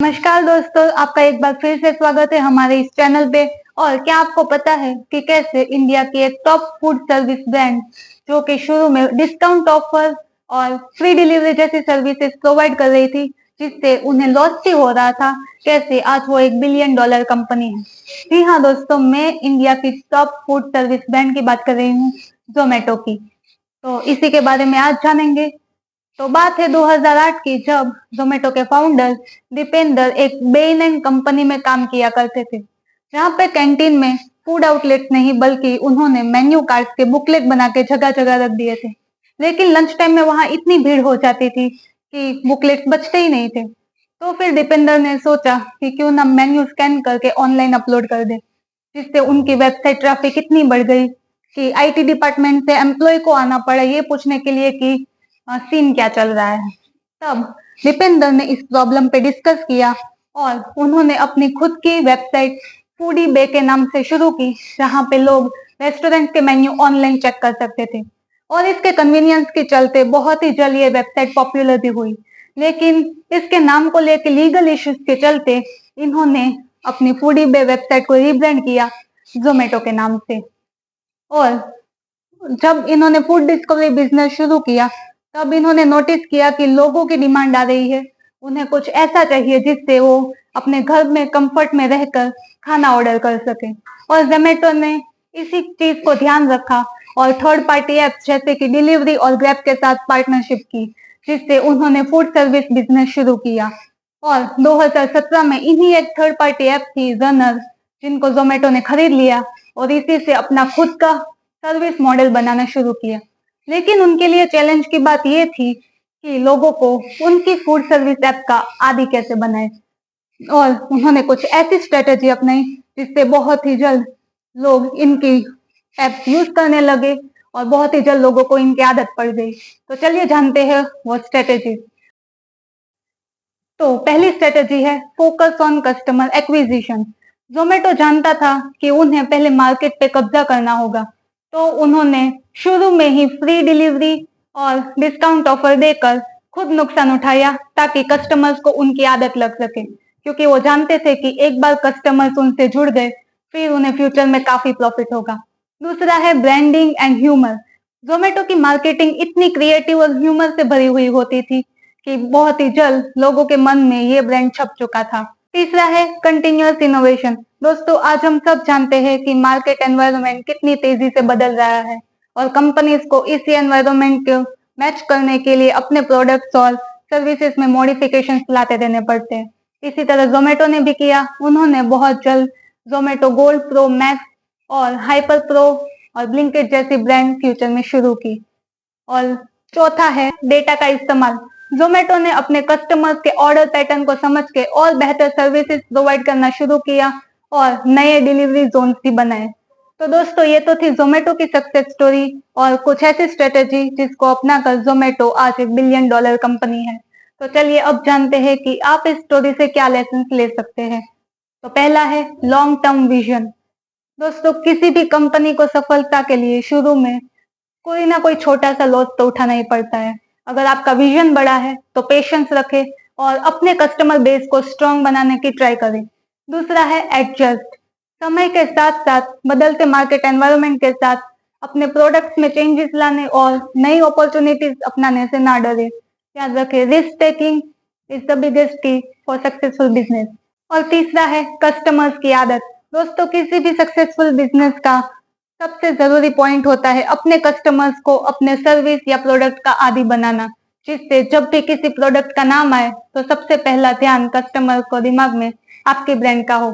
नमस्कार दोस्तों, आपका एक बार फिर से स्वागत है हमारे इस चैनल पे। और क्या आपको पता है कि कैसे इंडिया की एक टॉप फूड सर्विस ब्रांड जो कि शुरू में डिस्काउंट ऑफर और फ्री डिलीवरी जैसी सर्विसेज प्रोवाइड कर रही थी, जिससे उन्हें लॉस भी हो रहा था, कैसे आज वो $1 बिलियन कंपनी है। जी हाँ दोस्तों, मैं इंडिया की टॉप फूड सर्विस ब्रांड की बात कर रही हूँ, जोमेटो की। तो इसी के बारे में आज जानेंगे। तो बात है 2008 की, जब जोमेटो के फाउंडर दीपेंद्र एक बेइनन कंपनी में काम किया करते थे, जहाँ पे कैंटीन में फूड आउटलेट नहीं बल्कि उन्होंने मेन्यू कार्ड्स के बुकलेट बना के जगह जगह रख दिए थे। लेकिन लंच टाइम में वहां इतनी भीड़ हो जाती थी कि बुकलेट्स बचते ही नहीं थे। तो फिर दीपेंद्र ने सोचा कि क्यों ना मेन्यू स्कैन करके ऑनलाइन अपलोड कर दे, जिससे उनकी वेबसाइट ट्रैफिक इतनी बढ़ गई कि आईटी डिपार्टमेंट से एम्प्लॉय को आना पड़ा ये पूछने के लिए कि सीन क्या चल रहा है। तब दीपेंद्र ने इस प्रॉब्लम पे डिस्कस किया और उन्होंने अपनी खुद की वेबसाइट फूडी बे के नाम से शुरू की, जहां पे लोग रेस्टोरेंट के मेन्यू ऑनलाइन चेक कर सकते थे। और इसके कन्वीनियंस के चलते बहुत ही जल्द ये वेबसाइट पॉपुलर भी हुई। लेकिन इसके नाम को लेकर लीगल इश्यूज के चलते इन्होंने अपनी फूडी बे वेबसाइट को रीब्रांड किया जोमेटो के नाम से। और जब इन्होंने फूड डिस्कवरी बिजनेस शुरू किया, तब इन्होंने नोटिस किया कि लोगों की डिमांड आ रही है, उन्हें कुछ ऐसा चाहिए जिससे वो अपने घर में कंफर्ट में रहकर खाना ऑर्डर कर सके। और जोमेटो ने इसी चीज को ध्यान रखा और थर्ड पार्टी एप्स जैसे कि डिलीवरी और ग्रैब के साथ पार्टनरशिप की, जिससे उन्होंने फूड सर्विस बिजनेस शुरू किया। और 2017 में इन्हीं एक थर्ड पार्टी ऐप थी रनर, जिनको जोमेटो ने खरीद लिया और इसी से अपना खुद का सर्विस मॉडल बनाना शुरू किया। लेकिन उनके लिए चैलेंज की बात ये थी कि लोगों को उनकी फूड सर्विस ऐप का आदी कैसे बनाए। और उन्होंने कुछ ऐसी स्ट्रेटेजी अपनाई जिससे बहुत ही जल्द लोग इनकी ऐप यूज करने लगे और बहुत ही जल्द लोगों को इनकी आदत पड़ गई। तो चलिए जानते हैं वो स्ट्रेटेजी। तो पहली स्ट्रेटेजी है focus on customer acquisition. Zomato जानता था कि उन्हें पहले मार्केट पे कब्जा करना होगा, तो उन्होंने शुरू में ही फ्री डिलीवरी और डिस्काउंट ऑफर देकर खुद नुकसान उठाया, ताकि कस्टमर्स को उनकी आदत लग सके। क्योंकि वो जानते थे कि एक बार कस्टमर्स उनसे जुड़ गए, फिर उन्हें फ्यूचर में काफी प्रॉफिट होगा। दूसरा है ब्रांडिंग एंड ह्यूमर। जोमेटो की मार्केटिंग इतनी क्रिएटिव और ह्यूमर से भरी हुई होती थी कि बहुत ही जल्द लोगों के मन में ये ब्रांड छप चुका था। तीसरा है कंटिन्यूअस इनोवेशन। दोस्तों, आज हम सब जानते हैं कि मार्केट एनवायरनमेंट कितनी तेजी से बदल रहा है और कंपनीज को इसी एनवायरनमेंट को मैच करने के लिए अपने प्रोडक्ट्स और सर्विसेज में मॉडिफिकेशंस लाते रहने पड़ते हैं। इसी तरह जोमेटो ने भी किया। उन्होंने बहुत जल्द जोमेटो गोल्ड प्रो, मैक्स और हाइपर प्रो और ब्लिंकिट जैसी ब्रांड फ्यूचर में शुरू की। और चौथा है डेटा का इस्तेमाल। जोमेटो ने अपने कस्टमर्स के ऑर्डर पैटर्न को समझ के और बेहतर सर्विसेज प्रोवाइड करना शुरू किया और नए डिलीवरी जोन भी बनाए। तो दोस्तों, ये तो थी जोमेटो की सक्सेस स्टोरी और कुछ ऐसी स्ट्रेटेजी जिसको अपनाकर जोमेटो आज $1 बिलियन कंपनी है। तो चलिए अब जानते हैं कि आप इस स्टोरी से क्या लेसन ले सकते हैं। तो पहला है लॉन्ग टर्म विजन। दोस्तों, किसी भी कंपनी को सफलता के लिए शुरू में कोई ना कोई छोटा सा लॉस तो उठाना ही पड़ता है। अगर आपका विजन बड़ा है तो पेशेंस रखें और अपने कस्टमर बेस को स्ट्रांग बनाने की ट्राई करें। दूसरा है एडजस्ट। समय के साथ साथ बदलते मार्केट एनवायरनमेंट के साथ अपने प्रोडक्ट्स में चेंजेस लाने और नई अपॉर्चुनिटीज अपनाने से ना डरे। याद रखें, risk taking is the biggest की फॉर सक्सेसफुल बिजनेस। और तीसरा है कस्टमर्स की आदत। दोस्तों, किसी भी सक्सेसफुल बिजनेस का सबसे जरूरी पॉइंट होता है अपने कस्टमर्स को अपने सर्विस या प्रोडक्ट का आदी बनाना, जिससे जब भी किसी प्रोडक्ट का नाम आए तो सबसे पहला ध्यान कस्टमर को दिमाग में आपके ब्रांड का हो।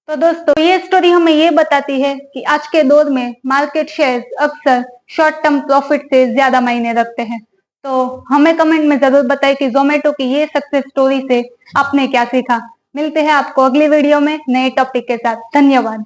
तो दोस्तों, ये स्टोरी हमें ये बताती है कि आज के दौर में मार्केट शेयर अक्सर शॉर्ट टर्म प्रॉफिट से ज्यादा मायने रखते हैं। तो हमें कमेंट में जरूर बताएं कि जोमेटो की ये सक्सेस स्टोरी से आपने क्या सीखा। मिलते हैं आपको अगली वीडियो में नए टॉपिक के साथ। धन्यवाद।